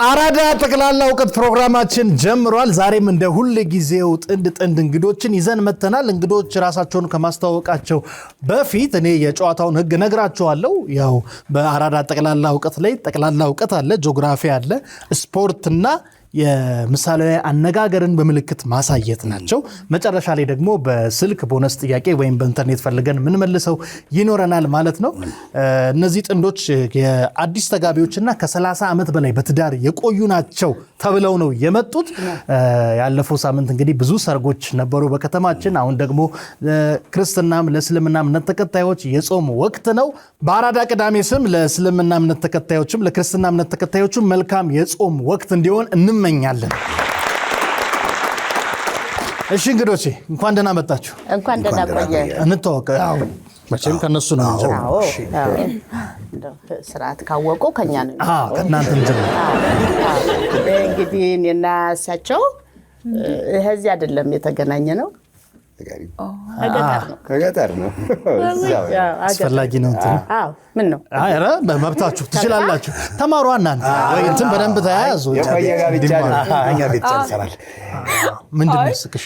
አራዳ ጠቅላላ እውቀት ፕሮግራማችን ጀምሯል። ዛሬም እንደ ሁሉ ጊዜው ጥንድ እንግዶችን ይዘን መተናል። እንግዶች ራሳቸውን ከማስተዋወቃቸው በፊት እኔ የጨዋታውን ህግ ነግራቸዋለሁ። ያው በአራዳ ጠቅላላ እውቀት ላይ ጠቅላላ እውቀት አለ፣ ጂኦግራፊ አለ፣ ስፖርትና የምሳሌያዊ አነጋገርን በምልክት ማሳየት ናቸው። መጨረሻ ላይ ደግሞ በስልክ ቦነስ ጥያቄ ወይም በኢንተርኔት ፈልገን ምን መልሰው ይኖረናል ማለት ነው። እነዚህ ጥንዶች የአዲስ ተጋቢዎችና ከ30 ዓመት በላይ በትዳር የቆዩ ናቸው ተብለው ነው የመጡት። ያለፈው ሳምንት እንግዲህ ብዙ ሰርጎች ነበሩ በከተማችን። አሁን ደግሞ ክርስትናም ለእስልምና እምነት ተከታዮች የጾም ወቅት ነው። በአራዳ ቅዳሜ ስም ለእስልምና እምነት ተከታዮችም ለክርስትና እምነት ተከታዮችም መልካም የጾም ወቅት እንዲሆን እንመኛለን። እሺ እንግዶቼ እንኳን ደህና መጣችሁ። እንኳን ደህና ቆየ። እንተዋወቅ። መቼም ከነሱ ነው እንጀምረው። እሺ ስርዓት ካወቁ ከኛ ነው። ከእናንተ እንጀምር። እንግዲህ እኔና እሳቸው እዚህ አይደለም የተገናኘ ነው። ከገጠር ነው። አስፈላጊ ነው እንትን። ምን ነው? ኧረ በመብታችሁ ትችላላችሁ። ተማሩ እናንተ ወይ እንትን በደንብ ተያያዙ። እኛ ቤት ጨርሰናል። ምንድን ነው ስቅሽ?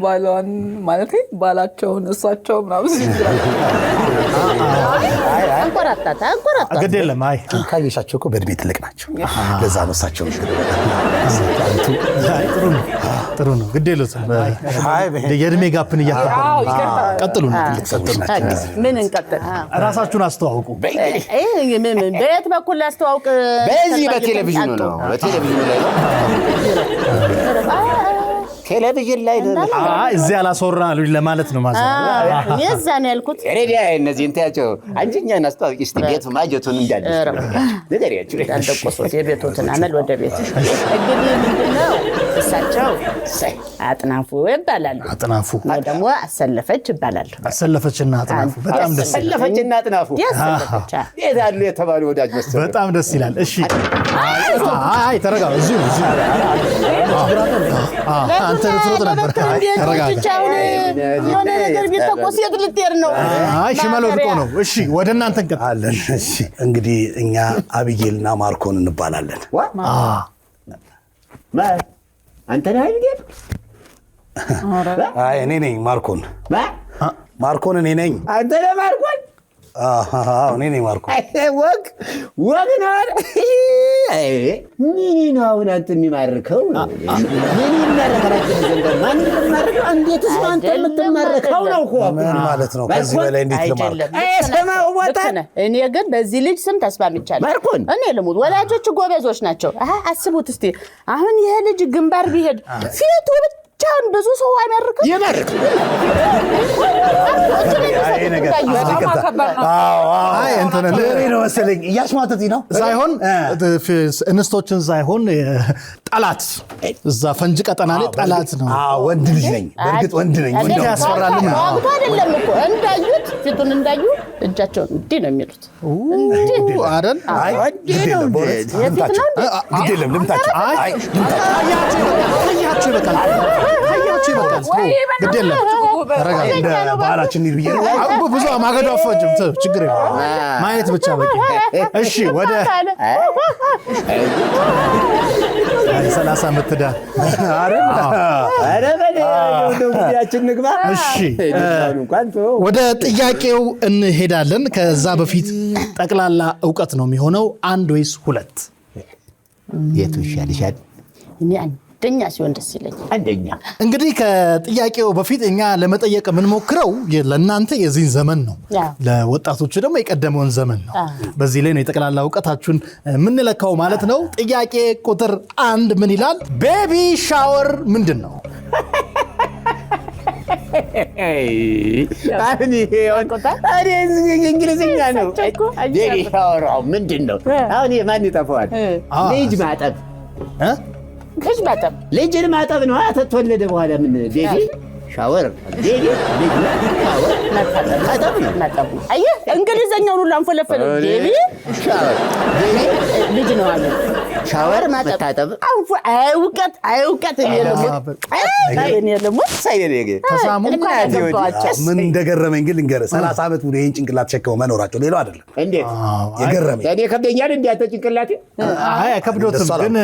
ባሏን ማለት ባላቸውን እሳቸው ምናምን አንቆራጣታ ግድ የለም። አይ ካየሻቸው እኮ በእድሜ ትልቅ ናቸው። ለዛ ነው እሳቸው ጥሩ ነው። ግድ የለውም። የእድሜ ጋፕን እያከበሩ ቀጥሉ። ምን እንቀጥል? ራሳችሁን አስተዋውቁ። በየት በኩል አስተዋውቅ? በዚህ በቴሌቪዥኑ ነው። በቴሌቪዥኑ ላይ ነው። ቴሌቪዥን ላይ ነው። እዚህ አላስወራሉ ለማለት ነው ማለት ነው። የዛ ነው ያልኩት። ሬዲያ እነዚህ እንታያቸው አንቺኛን አስተዋውቂ እስቲ ቤቱ ማጀቱን እንዳለሽ ነገሪያችሁ አንደቆሶት የቤቱን አመል ወደ ቤት እንግዲህ ምንድነው እሳቸው አጥናፉ ይባላሉ። አጥናፉ ደግሞ አሰለፈች ይባላሉ። አሰለፈችና አጥናፉ በጣም ደስ ይላል። አሰለፈችና አጥናፉ ያሰለፈች ይዛሉ የተባሉ ወዳጅ መሰለኝ። በጣም ደስ ይላል። እሺ አይ ተረጋጋ። እዚሁ አንተ ልትሮጥ ነበር። ተረጋጋ። የሆነ ነገር ቢተቆስ የት ልትሄድ ነው? አይ ሽመል ወድቆ ነው። እሺ ወደ እናንተ እንቀጥላለን። እሺ እንግዲህ እኛ አቢጌልና ማርኮን እንባላለን። አንተ ነህ አቢጌል? አይ እኔ ነኝ ማርኮን። ማርኮን እኔ ነኝ። አንተ ነህ ማርኮን? እኔ ነኝ ማርኮን። ወግ ነው። ምን ነው አሁን አንተ የሚማርከው? ምን ይማርከራችሁ? ማን ይማርከው? እንዴትስ አንተ የምትማርከው ነው እኮ? ምን ማለት ነው? ከዚህ በላይ እንዴት ልማርክ? ሰማው ወጣ። እኔ ግን በዚህ ልጅ ስም ተስማምቻለሁ። ማርኮን እኔ ልሙት። ወላጆች ጎበዞች ናቸው። አስቡት እስቲ አሁን ይሄ ልጅ ግንባር ቢሄድ ፊቱ ብቻውን ብዙ ሰው አይማርከው? ይማርክ። አይ እንትን ነው መሰለኝ እያስማተት ነው ሳይሆን እንስቶችን ሳይሆን ጠላት እዛ ፈንጅ ቀጠና ላይ ጠላት ነው። ወንድ ልጅ ነኝ። በእርግጥ ወንድ ነኝ። ወንድ ያስፈራልም ነው። አውቶ አይደለም እኮ እንዳዩት ፊቱን እንዳዩ እጃቸውን እንዲህ ነው የሚሉት። እንዲህ አይደል? አይ ግድ የለም በእውነት ልምታቸው። ግድ የለም ልምታቸው። አይ ታያችሁ ይበቃል። ታያችሁ ይበቃል። ግድ የለም ተረጋጋ። እንደ ባህላችን ይል ብዬ ነው። ብዙ ማገዶ አፋጅም ችግር የለም። ማየት ብቻ በቂ። እሺ ወደ 30 ዓመት ትዳር እሺ ወደ ጥያቄው እንሄዳለን። ከዛ በፊት ጠቅላላ እውቀት ነው የሚሆነው። አንድ ወይስ ሁለት? የቱ ይሻልሻል? እኔ አንደኛ ሲሆን ደስ ይለኛል። አንደኛ እንግዲህ ከጥያቄው በፊት እኛ ለመጠየቅ የምንሞክረው ለእናንተ የዚህን ዘመን ነው፣ ለወጣቶቹ ደግሞ የቀደመውን ዘመን ነው። በዚህ ላይ ነው የጠቅላላ እውቀታችሁን የምንለካው ማለት ነው። ጥያቄ ቁጥር 1 ምን ይላል? ቤቢ ሻወር ምንድን ነው? እንግሊዝኛ ነው። ቤቢ ሻወር ምንድን ነው? አሁን ማን ይጠፋዋል? ልጅ ማጠብ ልጅ ማጠብ ልጅን ማጠብ ነው። ተተወለደ በኋላ ምን ቤቢ ሻወር ቤቢ ልጅ ሻወር ማጠብ ነው። አየህ እንግሊዝኛውን ሁሉ አንፈለፈለ። ቤቢ ሻወር ልጅ ነው አለ። ሻወር መታጠብ እውቀት ምን እንደገረመኝ ግን ልንገርህ 30 ዓመት ሙሉ ይሄን ጭንቅላት ተሸክመው መኖራቸው ሌላው አይደለም። እንዴት የገረመኝ እኔ ከብደኛል እንዴ አንተ ጭንቅላቴ? አይ ከብዶትም ግን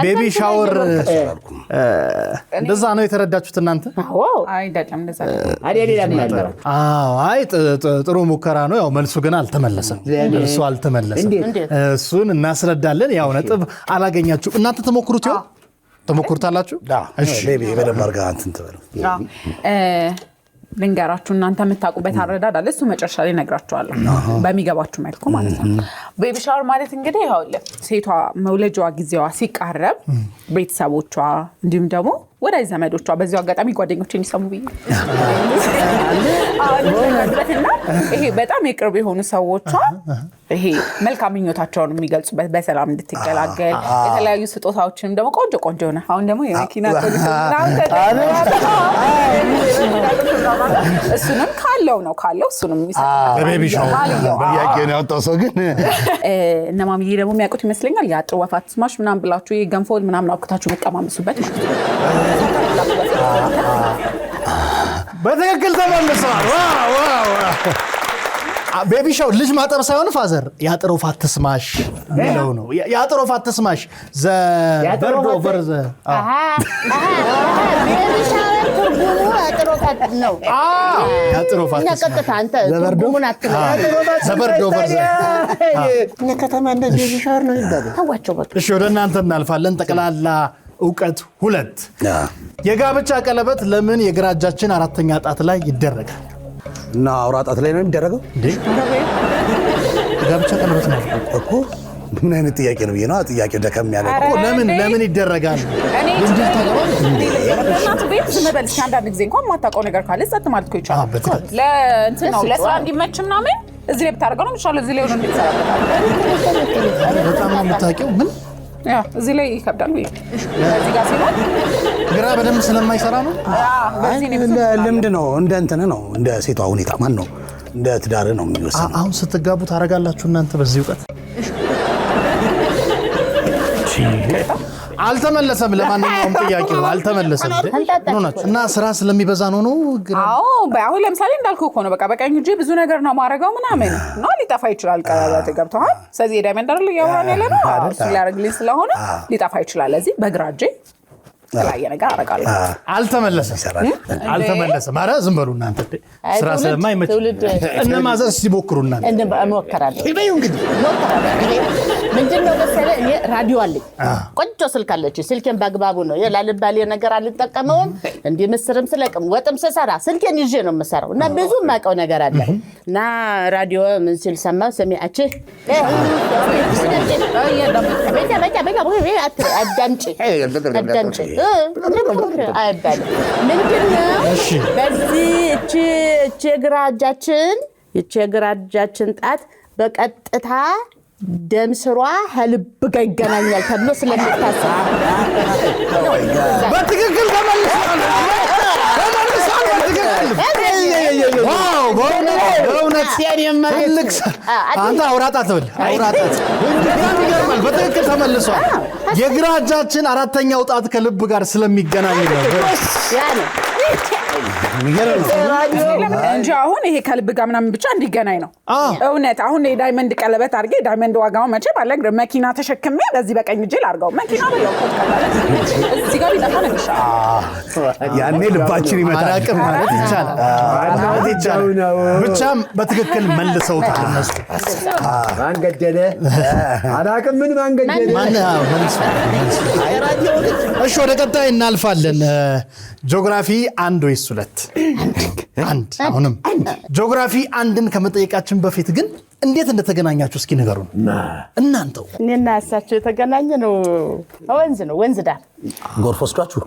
ቤቢ ሻወር እንደዛ ነው የተረዳችሁት እናንተ? አይ ዳጫም እንደዛ አይደል? ሌላ ምን አለ? አይ ጥሩ ሙከራ ነው። ያው መልሱ ግን አልተመለሰም። እሱ አልተመለሰም። እሱን እናስረዳለን። ያው ነጥብ አላገኛችሁም እናንተ። ተሞክሩታላችሁ? እሺ ቤቢ በደንብ አድርጋ እንትን ትበለው። ልንገራችሁ እናንተ የምታውቁበት አረዳድ አለ። እሱ መጨረሻ ላይ እነግራችኋለሁ በሚገባችሁ መልኩ ማለት ነው። ቤቢ ሻወር ማለት እንግዲህ ይኸውልህ ሴቷ መውለጃዋ ጊዜዋ ሲቃረብ ቤተሰቦቿ እንዲሁም ደግሞ ወዳጅ ዘመዶቿ በዚሁ አጋጣሚ ጓደኞቼ እንዲሰሙ ብዬ ይሄ በጣም የቅርብ የሆኑ ሰዎቿ ይሄ መልካም ምኞታቸውን የሚገልጹበት በሰላም እንድትገላገል የተለያዩ ስጦታዎችንም ደግሞ ቆንጆ ሆነ አሁን ደግሞ የመኪና እሱንም ካለው እሱንም በቤቢ ሻወር በያቄን ያወጣው ሰው ግን እነ ማሚዬ ደግሞ የሚያውቁት ይመስለኛል። የአጥር ወፋት ስማሽ ምናምን ብላችሁ ገንፎል ምናምን አውቅታችሁ መቀማመሱበት ማለት ነው። በትክክል ተመልሰዋል። ቤቢ ሻወር ልጅ ማጠብ ሳይሆን ፋዘር የአጥር ወፋት ትስማሽ ነው ነው የአጥር ወፋት ትስማሽ ዘበርዶ በርዘ ቤቢ ሻወር ትርጉሙ አጥር ወፋት ነው። የአጥር ወፋት ቀጥታ አንተ ትርጉሙን ዘበርዶ በርዘ ከተማ እንደ ቤቢ ሻወር ነው ይባላል። ታዋቸው በቃ እሺ ወደ እናንተ እናልፋለን። ጠቅላላ እውቀት 2 የጋብቻ ቀለበት ለምን የግራ እጃችን አራተኛ ጣት ላይ ይደረጋል? እና አውራ ጣት ላይ ነው የሚደረገው እንዴ? የጋብቻ ቀለበት ነው እኮ። ምን አይነት ጥያቄ ነው? ነው ጥያቄው ደከም ያለ እኮ። ለምን ይደረጋል? እናቱ ቤት ስመበልሽ አንዳንድ ጊዜ እንኳን የማታውቀው ነገር ካለ ጸጥ ማለት እኮ ይቻላል። ለእንትን ነው ለስራ እንዲመች ምናምን እዚህ ላይ ብታደርገው ነው የሚሻለው። እዚህ ላይ ሆኖ እንድትሰራበት በጣም ነው የምታውቂው ግን እዚህ ላይ ይከብዳል። እዚህ ጋር ሲሆን ግራ በደንብ ስለማይሰራ ነው። ልምድ ነው እንደ እንትን ነው እንደ ሴቷ ሁኔታ ማን ነው እንደ ትዳር ነው የሚወሰነው። አሁን ስትጋቡ ታረጋላችሁ እናንተ በዚህ እውቀት? አልተመለሰም። ለማንኛውም ጥያቄው አልተመለሰም እና ስራ ስለሚበዛ ነው ግራ። አሁን ለምሳሌ እንዳልኩህ እኮ ነው በቃ በቀኝ እጄ ብዙ ነገር ነው ማረጋው ምናምን ነው ሊጠፋ ይችላል። ቀለበት ገብቶሃል? ስለዚህ የዳይመንድ አይደል ያወራን ያለ ነው እሱ ሊያደርግልኝ ስለሆነ ሊጠፋ ይችላል። ለዚህ በግራ እጄ የተለያየ ነገር አደርጋለሁ። አልተመለሰም። ኧረ ዝም በሉ እናንተ ስራ ስለማይመች እነ ማዘር ሲሞክሩ እናንተ እሞክራለሁ። ምንድነው መሰለህ እኔ ራዲዮ አለኝ ቆንጆ ስልክ አለች። ስልኬን በአግባቡ ነው የላልባሌ ነገር አልጠቀመውም። እንዲህ ምስርም ስለቅም ወጥም ስሰራ ስልኬን ይዤ ነው የምሰራው እና ብዙ የማውቀው ነገር አለ እና ራዲዮ ምን ሲል ሰማሁ ሰሚያችሁ አዳምጪ አይባልም። ምንድነው በዚህ እቺ የግራ እጃችን ጣት በቀጥታ ደም ስሯ ከልብ ጋር ይገናኛል ተብሎ ስለሚታሰብ በትክክል ተመልሷል። በእውነት አንተ አውራጣት ብል አውራጣት ይገርማል። በትክክል ተመልሷል። የግራ እጃችን አራተኛው ጣት ከልብ ጋር ስለሚገናኝ ነው እንጂ አሁን ይሄ ከልብ ጋር ምናምን ብቻ እንዲገናኝ ነው። እውነት አሁን የዳይመንድ ቀለበት አድርጌ ዳይመንድ ዋጋው መቼ ባለ መኪና ተሸክሜ በዚህ በቀኝ እጄ ላድርገው መኪና ነው ያውቁት እዚህ ጋር ቢጠፋ ነው የሚሻለው። ያኔ ልባችን ይመታል ማለት ይቻላል። ብቻም በትክክል መልሰውታል እነሱ። ማን ገደለ አላውቅም። ምን ማን ገደለ እሺ ወደ ቀጣይ እናልፋለን። ጂኦግራፊ 1 ወይስ 2? አንድ። አሁንም ጂኦግራፊ 1ን ከመጠየቃችን በፊት ግን እንዴት እንደተገናኛችሁ እስኪ ንገሩን እናንተው። እኔና እሳቸው የተገናኘ ነው ወንዝ ዳር ጎርፍ ወስዷችሁ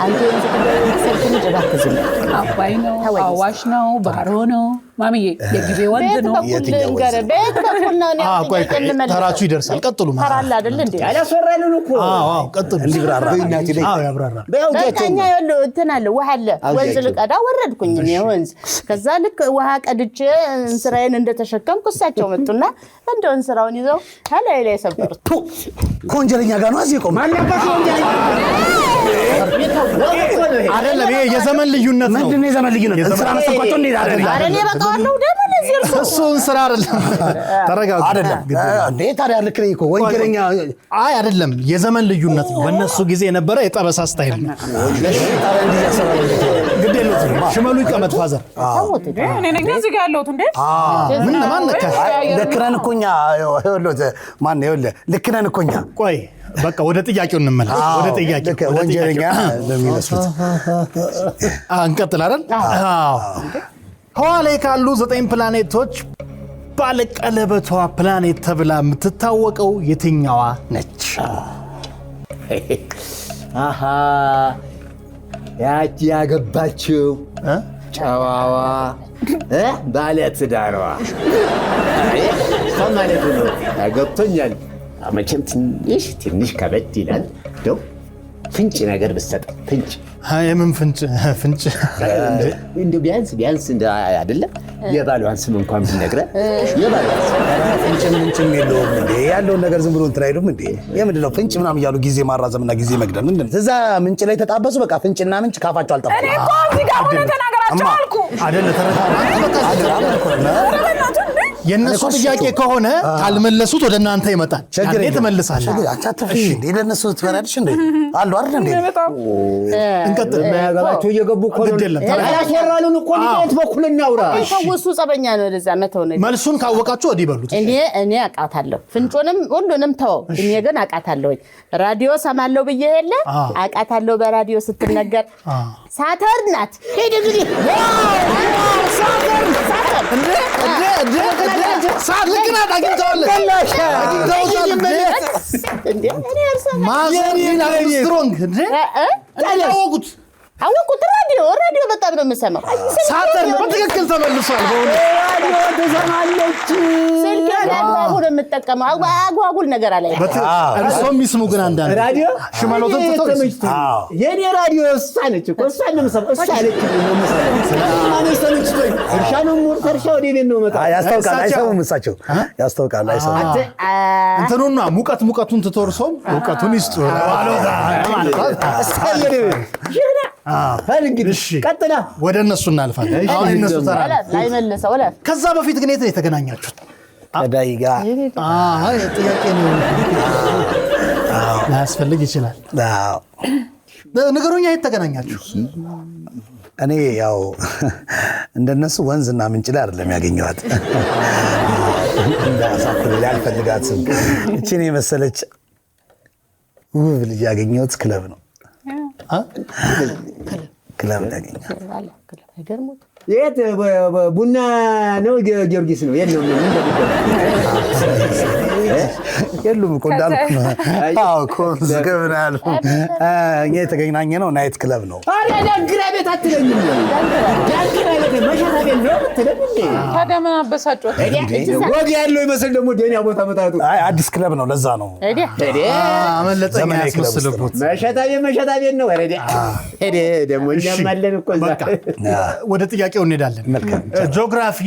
አንተ ወንዝ ዳር ሰልከን ጀባከዝ አባይ ነው አዋሽ ነው ባህሮ ነው ማሚዬ የጊዜ ወንዝ ነው። ቤት በኩል ነው። ቆይ ተራችሁ ይደርሳል። ቀጥሉ። ተራላ አይደል እንዴ? አላስወራልን እኮ። ቀጥሉ። እንዲብራራ ያብራራ። በቃኛ ያለው እንትን አለ፣ ውሃ አለ። ወንዝ ልቀዳ ወረድኩኝ እኔ ወንዝ። ከዛ ልክ ውሃ ቀድቼ እንስራዬን እንደተሸከምኩ እሳቸው መጡና እንደው እንስራውን ይዘው ላይ ሰበሩት። ከወንጀለኛ ጋር ነው እዚህ ቆም ማለበት ወንጀለኛ አይደለም። ይሄ የዘመን ልዩነት ነው። ምንድን ነው የዘመን ልዩነት? እንስራ መሰንኳቸው እንዴ አይደለም። ኧረ እኔ በቃዋለሁ ደግሞ ለዚህ እሱ እንስራ አይደለም። ተረጋጉ። አይደለም እንዴ ታዲያ ልክ ነኝ እኮ ወንጀለኛ። አይ አይደለም፣ የዘመን ልዩነት ነው። በእነሱ ጊዜ የነበረ የጠበሳ ስታይል ነው። ግድ የለውም። ሽመሉ ይቀመጥ ፋዘር። እኔ ነኝ እዚህ ጋር ያለሁት እንዴ? ምን ማን ነካ? ልክ ነን እኮ እኛ። ይኸውልህ ማን ይኸውልህ ልክ ነን እኮ እኛ። ቆይ በቃ ወደ ጥያቄው እንመለስ። ወደ ጥያቄው ወንጀለኛ ለሚመስሉት እንቀጥል አይደል? አዎ። ህዋ ላይ ካሉ 9 ፕላኔቶች ባለቀለበቷ ፕላኔት ተብላ የምትታወቀው የትኛዋ ነች? አሃ ያቺ ያገባችው ጨዋዋ ባለ ትዳሯ ማለት ነው። ገብቶኛል። መቼም ትንሽ ከበድ ይላል። እንደው ፍንጭ ነገር ብትሰጥ ፍንጭ። የምን ፍንጭ? ፍንጭ እንደው ቢያንስ እንደ አይደለም የባሏን ስም እንኳን ብትነግረን። ፍንጭም የለውም እንዴ? ያለውን ነገር ዝም ብሎ እንትን አይሉም እንዴ? የምንድን ነው ፍንጭ ምናምን እያሉ ጊዜ ማራዘምና ጊዜ መግደል ምንድን ነው? እዛ ምንጭ ላይ ተጣበሱ። በቃ ፍንጭና ምንጭ ካፋቸው አልጠፋም። እኔ እኮ እዚህ ጋር ሆነ ተናገራቸው አልኩ አይደለ? የእነሱ ጥያቄ ከሆነ ካልመለሱት ወደ እናንተ ይመጣል። ያኔ ትመልሳለህ። አቻተፍ እንዴ ለነሱ ትፈራለሽ እንዴ? አሉ አይደል እንዴ? እንቀጥል። ያገባቸው እየገቡ እኮ ነው። አላስወራሉን እኮ ነው። በኩል እናውራ። ተውሱ ጸበኛ ነው። ለዛ መተው ነው። መልሱን ካወቃችሁ ወዲህ በሉት። እኔ አቃታለሁ። ፍንጮንም ሁሉንም ተው። እኔ ግን አቃታለሁ። ራዲዮ ሰማለው ብዬ የለ አቃታለሁ። በራዲዮ ስትነገር ሳተር ናት። ሄድ እንግዲህ ሳተር እንዴ ሳልክናት አግኝተዋለህ። ማዘሪና ስትሮንግ እንዴ ታላወቁት አወቁት። ራዲዮ በጣም ነው የምሰማው። ሳተር በትክክል ተመልሷል። ራዲዮ ትሰማለች። ስልክ አግባቡ ነው የምጠቀመው። አጓጉል ነገር አለ። እርሶም ይስሙ። ግን አንዳንድ ራዲዮ ሽማሎትን የኔ ራዲዮ እሷ ነች እኮ እሷ ነው የምሰማው። እሷ ነች እርሻ ነው ሞርት እርሻ ወደ ቤት ነው መጣ። ያስታውቃል። አይሰሙም እሳቸው ያስታውቃል። አይሰሙም። እንትኑና ሙቀቱን ትተርሶም እውቀቱን ይስጡ ቀጥላ ወደ እነሱ እናልፋለን። አሁን እነሱ ተራ ላይ መልሰው ወላ ከዛ በፊት ግን የት ነው የተገናኛችሁት? ከዳይ ጋር ጥያቄ ነው። ላያስፈልግ ይችላል። ንገሩኛ፣ የት ተገናኛችሁ? እኔ ያው እንደነሱ ወንዝና ምንጭ ላይ አይደለም ያገኘኋት። እንዳሳኩል ያልፈልጋትም እቺን የመሰለች ውብ ልጅ ያገኘሁት ክለብ ነው። ክለብ ያገኘሁት የት? ቡና ነው ጊዮርጊስ ነው? የት ነው? የሉም እኮ እንዳልኩ ነው። አዎ እኮ ዝገብና አልኩ። እኛ የተገናኘ ነው ናይት ክለብ ነው። አረ ዳንግራ ቤት አትለኝም? ዳንግራ ቤት መሸታ ቤት ነው አትለኝ እንዴ? ታዲያ ምን አበሳጨው? ወግ ያለው ይመስል ደግሞ ደኛ ቦታ መጣቱ። አይ አዲስ ክለብ ነው፣ ለዛ ነው። አመለጠኝ ያስመስልኩት። መሸታ ቤት ነው። ወረደ ሄደ ደግሞ እኛም አለን እኮ እዛ። ወደ ጥያቄው እንሄዳለን። ጂኦግራፊ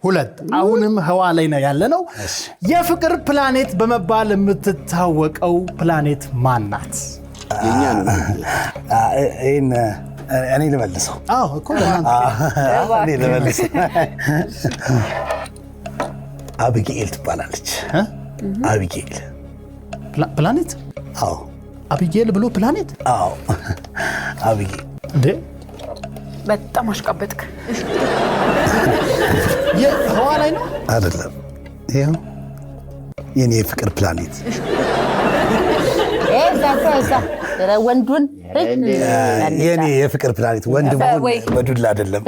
2 አሁንም ህዋ ላይ ነው ያለነው። የፍቅር ፕላኔት በመባል የምትታወቀው ፕላኔት ማን ናት? የኛ ነው። እኔ ልመልሰው። አዎ እኮ እኔ ልመልሰው። አቢጌል ትባላለች። አቢጌል ፕላኔት? አዎ አቢጌል ብሎ ፕላኔት? አዎ አቢጌል። እንዴ በጣም አሽቃበጥክ። የህዋ ላይ ነው አይደለም? ይሄው የኔ የፍቅር ፕላኔት ወንዱን የኔ የፍቅር ፕላኔት ወንድ መሆን በዱላ አይደለም።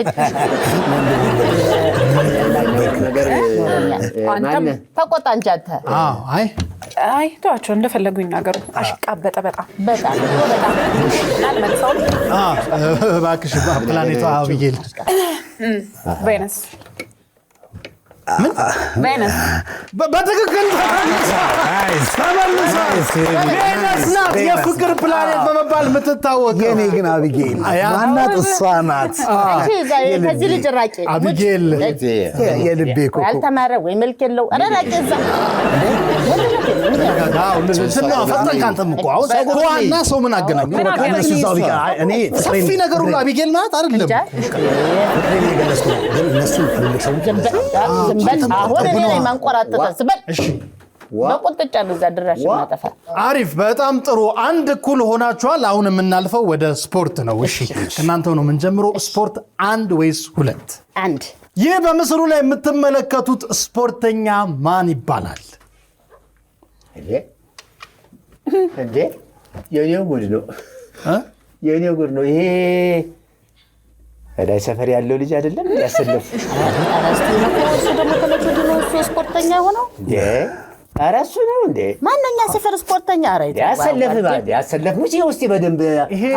አንተም ተቆጣ እንጂ አንተ። አይ ተዋቸው እንደፈለጉ ይናገሩ። አሽቃበጠ በጣም ላልመልሰው። እባክሽ ፕላኔቷ አቢጌል ቬነስ ቬነስ በትክክል ቬነስ ናት የፍቅር ፕላኔት በመባል የምትታወቀው። የኔ ግን አቢጌል ዋናት እሷ ናት። ከዚህ ልጅ ራቂ አቢጌል የልቤ እኮ ያልተማረ ወይ መልክ የለው። ኧረ ራቂ እዛ ፈጠንክ አንተም እኮ አሁን ከዋና ሰው ምን አገናኘው? ሰፊ ነገር ሁሉ አቢጌል ናት አይደለም? ፍቅሬን የገለጽኩ ነው። ግን እነሱ ትልልቅ ሰዎች አሁን እኔ ላይ ማንቆራጠጠ ስበል በቁጥጫ ነው እዛ ድራሽ ማጠፋ። አሪፍ፣ በጣም ጥሩ። አንድ እኩል ሆናችኋል። አሁን የምናልፈው ወደ ስፖርት ነው። እሺ ከእናንተው ነው የምንጀምረው። ስፖርት 1 ወይስ 2? 1። ይህ በምስሉ ላይ የምትመለከቱት ስፖርተኛ ማን ይባላል? እንዴ የኔው ጉድ ነው። የኔው ጉድ ነው ይሄ። እዳይ ሰፈር ያለው ልጅ አይደለም ያሰለፉ። እሱ ደግሞ ከመቼ ወዲህ ነው እሱ ስፖርተኛ የሆነው? ኧረ እሱ ነው እንዴ? ማንኛ ሰፈር ስፖርተኛ? ኧረ ያሰለፍ ሙቼ ውስጥ በደንብ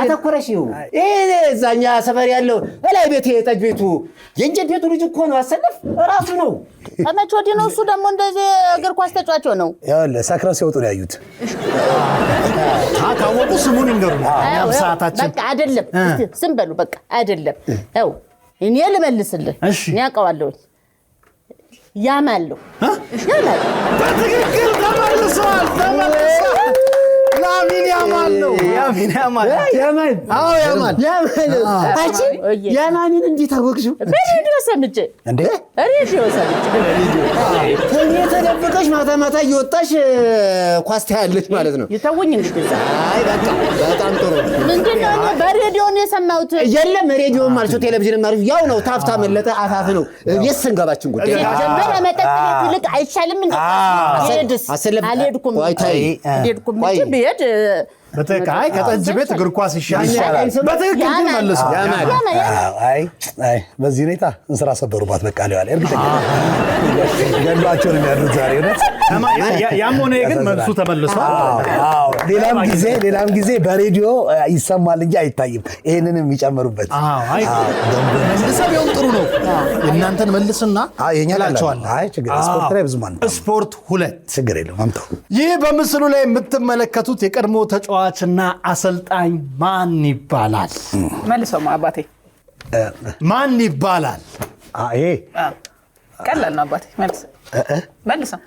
አተኮረሽ። ይሄ እዛኛ ሰፈር ያለው እላይ ቤት ጠጅ ቤቱ የእንጀት ቤቱ ልጅ እኮ ነው። አሰለፍ ራሱ ነው። ከመቼ ወዲህ ነው እሱ ደግሞ እንደዚህ እግር ኳስ ተጫዋች ነው? ይኸውልህ ሰክረው ሲወጡ ነው ያዩት። ካወቁ ስሙን ይንገሩ። ሰዓታችን በቃ አይደለም። ስም በሉ በቃ አይደለም። ያው እኔ ልመልስልህ። እኔ አውቀዋለሁ። ያማለሁ። በትክክል ተመልሷል። ላሚን ያማል ነው። ያማል። አዎ ያማል። ያማንን እንዴት አወቅሽው? በሬዲዮ ሰምቼ እንዴ? ሬዲዮ ሰምቼ ከኔ ተደብቀሽ ማታ ማታ እየወጣሽ ኳስ ታያለሽ ማለት ነው። ይተውኝ እንግዲህ። አይ በቃ በጣም ጥሩ። ምንድነው እኔ በሬዲዮ ነው የሰማሁት። የለም ሬዲዮ ማለት ቴሌቪዥን ማለት ያው ነው። ታፍታ መለጠ አፋፍ ነው። የት ስንገባችን ጉዳይ ጀመረ መጠጥ ይልቅ አይሻልም እንዴ? ሄድስ አልሄድኩም። አልሄድኩም እንጂ ብሄድ በተካይ ከጠጅ ቤት እግር ኳስ ይሻላል። በትክክል መልሶ አይ በዚህ ሁኔታ እንስራ ሰበሩባት። በቃ ሊዋል እርግጠኛ ገሏቸው ነው የሚያድሩት ዛሬ ነው። ያም ሆነ ግን መልሱ ተመልሷል። ሌላም ጊዜ በሬዲዮ ይሰማል እንጂ አይታይም። ይሄንንም ይጨምሩበት። አይ መልሰው ቢሆን ጥሩ ነው። እናንተን መልስና ይላቸዋል። አይ ችግር ስፖርት ላይ ብዙ ማን ስፖርት 2 ችግር የለውም አምጣው። ይህ በምስሉ ላይ የምትመለከቱት የቀድሞ ተጫዋችና አሰልጣኝ ማን ይባላል? መልሰው አባቴ ማን ይባላል? ይሄ ቀላል ነው አባቴ። መልሰው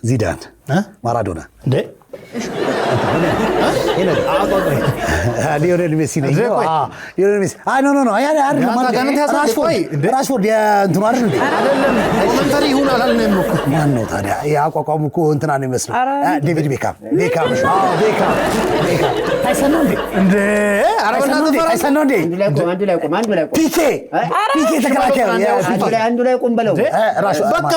ዚዳን፣ ማራዶና እንዴ? ሊዮኔል ሜሲ ነው። ሊዮኔል ሜሲ ኖ ራሽፎርድ እንትኑ አይደል እንዴ? አይደለም ኮሜንተሪ ይሁን አላልንም እኮ። ማን ነው ታዲያ? ያቋቋሙ እኮ እንትና ነው የሚመስለው። ዴቪድ ቤካም። አይሰማም እንዴ? እንዴ አይሰማም እንዴ? አንዱ ላይ ቆም። ፒኬ ተከላካይ አንዱ ላይ ቆም በለው። በቃ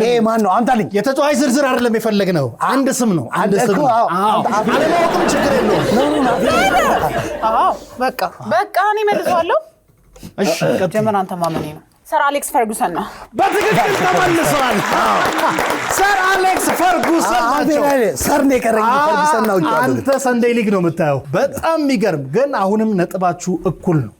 ይሄ ማን ነው? አምጣልኝ። የተጫዋች ዝርዝር አይደለም የፈለግነው፣ አንድ ስም ነው። አንድ ስም ነው። አለማወቅም ችግር የለውም። በቃ እኔ መልሰዋለሁ። እሺ ጀመር። አንተ ማመኔ ነው። ሰር አሌክስ ፈርጉሰን ነው። በትክክል ተመልሷል። ሰር አሌክስ ፈርጉሰን ናቸው። ሰር ነው የቀረኝ። ፈርጉሰን ነው። አንተ ሰንዴይ ሊግ ነው የምታየው። በጣም የሚገርም ግን አሁንም ነጥባችሁ እኩል ነው።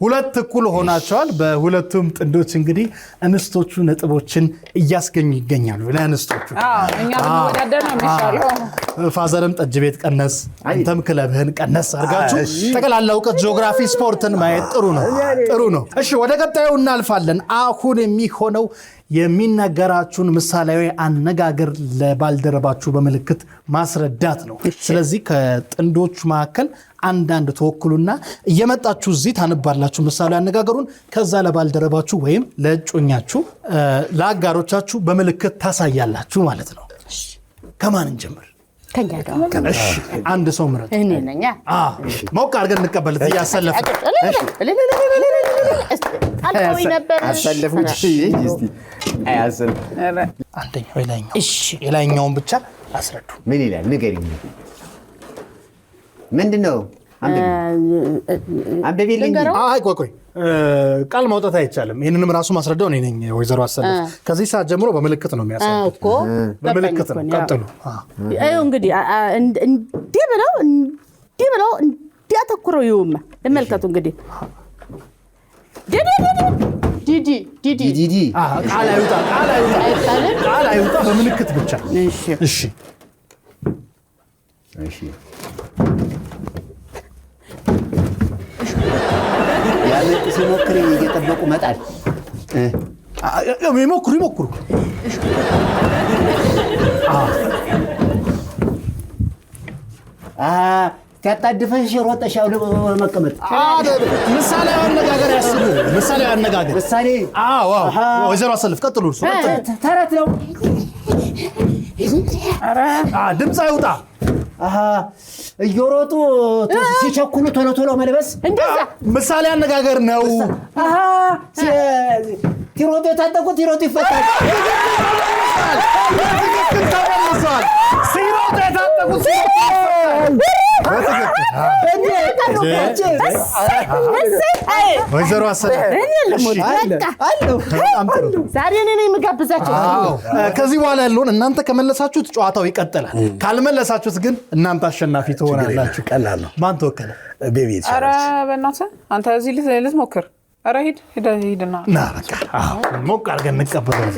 ሁለት እኩል ሆናቸዋል። በሁለቱም ጥንዶች እንግዲህ እንስቶቹ ነጥቦችን እያስገኙ ይገኛሉ። ለእንስቶቹ እኛ ብንወዳደር ነው የሚሻለው። ፋዘርም ጠጅ ቤት ቀነስ፣ አንተም ክለብህን ቀነስ አድርጋችሁ ጠቅላላ እውቀት ጂኦግራፊ፣ ስፖርትን ማየት ጥሩ ነው። እሺ ወደ ቀጣዩ እናልፋለን። አሁን የሚሆነው የሚነገራችሁን ምሳሌያዊ አነጋገር ለባልደረባችሁ በምልክት ማስረዳት ነው። ስለዚህ ከጥንዶቹ መካከል አንዳንድ ተወክሉና እየመጣችሁ እዚህ ታነባላችሁ ምሳሌያዊ አነጋገሩን። ከዛ ለባልደረባችሁ ወይም ለእጮኛችሁ ለአጋሮቻችሁ በምልክት ታሳያላችሁ ማለት ነው። ከማን እንጀምር? ከኛ ጋር እሺ አንድ ሰው ምረጥ። እኔ ነኝ። ሞቅ አድርገን እንቀበልት። እያሰለፈ አልቆይ ነበር። አሰለፉት። አንደኛው የላይኛው። እሺ የላይኛውን ብቻ አስረዱ። ምን ይላል ንገሪኝ። ምንድነው? አንብቢልኝ። አይ ቆይ ቃል ማውጣት አይቻልም። ይህንንም ራሱ ማስረዳው እኔ ነኝ። ወይዘሮ አሰለፍ ከዚህ ሰዓት ጀምሮ በምልክት ነው የሚያሳየው እኮ። በምልክት ነው። ቀጥሉ። እንግዲህ እንዲህ ብለው እንዲያተኩረው ይውማ ይመልከቱ። እንግዲህ ዲዲ ቃል አይውጣ ቃል አይውጣ በምልክት ብቻ። እሺ ያለቅ ሲሞክር እየጠበቁ መጣል ይሞክሩ ሲያጣድፈሽ ሮጠሽ ያው መቀመጥ ምሳሌ አነጋገር ያስቡ። ምሳሌ አነጋገር ምሳሌ ወይዘሮ አሰልፍ ቀጥሉ። ተረት ነው። ድምፅ አይውጣ እየሮጡ ሲቸኩሉ ቶሎ ቶሎ መልበስ እንደዛ ምሳሌ አነጋገር ነው። ሲሮጡ የታጠቁት ሲሮጡ ይፈታል። ተመልሷል። ሲሮጡ የታጠቁት ወይዘሮ አሰልፍ ዛሬ እኔ ነኝ የምጋብዛቸው። ከዚህ በኋላ ያለውን እናንተ ከመለሳችሁት ጨዋታው ይቀጥላል። ካልመለሳችሁት ግን እናንተ አሸናፊ ትሆናላችሁ። ቀላል ነው። ማን ተወከለ? ቤቢ ኧረ በእናትህ አንተ እዚህ ልትሞክር። ኧረ ሂድና ና በቃ ሞቅ አድርገን እንቀበለው።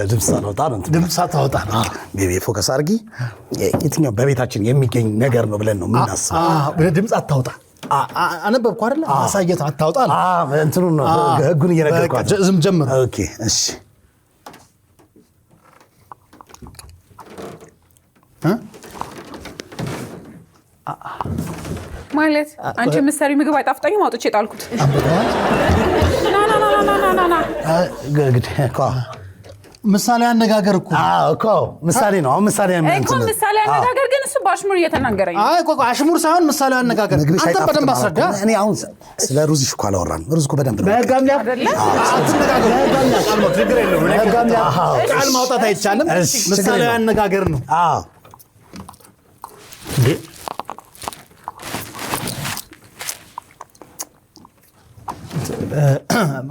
ድምፅ ሳታወጣ ነው። ድምፅ ሳታወጣ ነው። ቤቢ ፎከስ አድርጊ። የትኛው በቤታችን የሚገኝ ነገር ነው ብለን ነው የምናስበው። ድምፅ አታውጣ። አነበብኩ አይደለ? ማሳየት አታውጣ ነው። እንትኑን ነው ህጉን እየነገርኳቸው። ዝም ጀምር። ኦኬ እሺ። ማለት አንቺ የምትሰሪው ምግብ አይጣፍጠኝም አውጥቼ ጣልኩት። ምሳሌ አነጋገር እኮ ምሳሌ ነው። አሁን ምሳሌ ምሳሌ አነጋገር ግን እሱ በአሽሙር እየተናገረኝ ነው። አይ አሽሙር ሳይሆን ምሳሌ አነጋገር። አንተ በደንብ አስረዳ። እኔ አሁን ስለ ሩዝሽ እኮ አላወራንም። ሩዝ እኮ በደንብ ነው። ቃል ማውጣት አይቻልም። ምሳሌ አነጋገር ነው።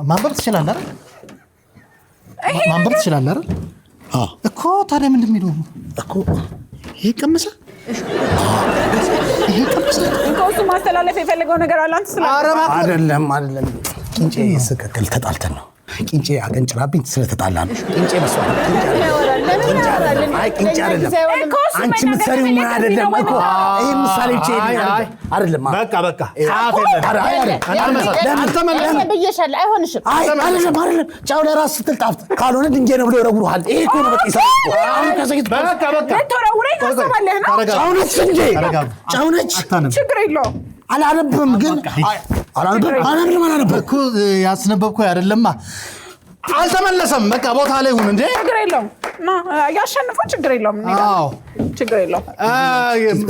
ማንበብ ትችላለህ አይደል? ማንበብ ትችላለህ አይደል? እኮ ታዲያ ምንድን ነው የሚለው እኮ? ይሄ ቀመሰ እሱ ማስተላለፍ የፈለገው ነገር አለ። አንተ አይደለም ቂንጬ ስቅቅል ተጣልተን ነው። ቂንጬ አቀንጭራብኝ ስለተጣላ ነው። ቂንጬ መስዋዕት ቂንጬ አይደለም። አንቺ የምትሰሪው ምን አይደለም እኮ ይሄ ምሳሌ ብቻ አይደለም። በቃ አይሆንሽም። አይደለም ጫው ለራስ ስትል ጣፍጥ፣ ካልሆነ ድንጋይ ነው ብሎ ይረውሩሃል። ይሄ እኮ ነው በቃ ጫው ነች። ችግር የለውም። አላነብም ግን አላነብም እኮ ያስነበብኩ አይደለማ። አልተመለሰም። በቃ ቦታ ላይ ሁን እንዴ። ችግር የለውም። ያሸንፈው ችግር የለውም። ችግር የለውም።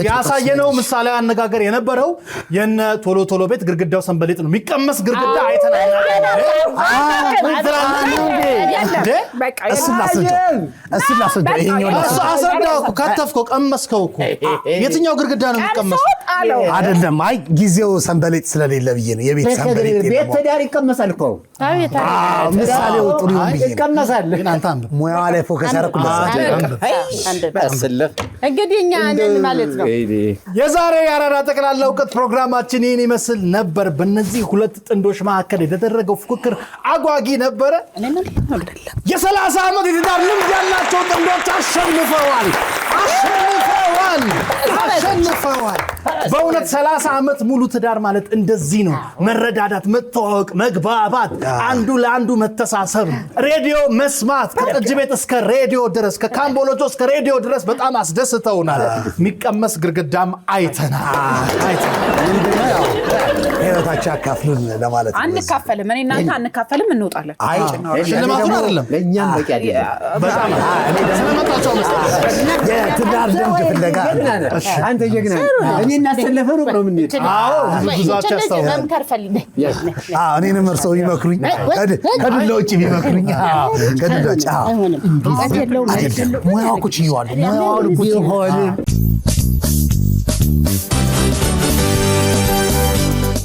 ያሳየነው ምሳሌ አነጋገር የነበረው የነ ቶሎ ቶሎ ቤት ግድግዳው ሰንበሌጥ ነው። የሚቀመስ ግድግዳ አይተናል። አስረዳው እኮ ከተፍከው ቀመስከው እኮ። የትኛው ግድግዳ ነው የሚቀመስ? አይደለም። አይ ጊዜው ሰንበሌጥ ስለሌለ ብዬ ነው። የቤት ሰንበሌጥ ቤት ተዳር ይቀመሳል እኮ ምሳሌው ጥሩ ይቀመሳል። ሙያዋ ላይ ፎከስ ያደረኩበት እንግዲህ እኛ ነን ማለት ነው። የዛሬ የአራዳ ጠቅላላ እውቀት ፕሮግራማችን ይህን ይመስል ነበር። በእነዚህ ሁለት ጥንዶች መካከል የተደረገው ፉክክር አጓጊ ነበረ። የ30 ዓመት የትዳር ልምድ ያላቸው ጥንዶች አሸንፈዋል። በእውነት 30 ዓመት ሙሉ ትዳር ማለት እንደዚህ ነው። መረዳዳት፣ መተዋወቅ፣ መግባባት፣ አንዱ ለአንዱ መተሳሰብ፣ ሬዲዮ መስማት፣ ከጠጅ ቤት እስከ ሬዲዮ ድረስ፣ ከካምቦሎጆ እስከ ሬዲዮ ድረስ በጣም አስደስተውናል። የሚቀመስ ግድግዳም አይተናል። ህይወታቸው አካፍሉን ለማለት ነው። አንካፈልም። እኔ እናንተ አንካፈልም፣ እንወጣለን። ሽልማቱን አይደለም ለእኛም በቂ አይደለም። በጣም ስለመጣቸው የትዳር ልምድ ፍለጋ አንተ ጀግና እኔ እናስተለፈ ሩቅ ነው የምንሄድ። ብዙዎቻቸው ያስታውቃል። መምከር ፈልገህ እኔንም እርስዎ ይመክሩኝ፣ ከዱላ ውጭ ቢመክሩኝ። ከዱላ ውጭ አይሆንም። ሙያው እኮ ችዬዋለሁ።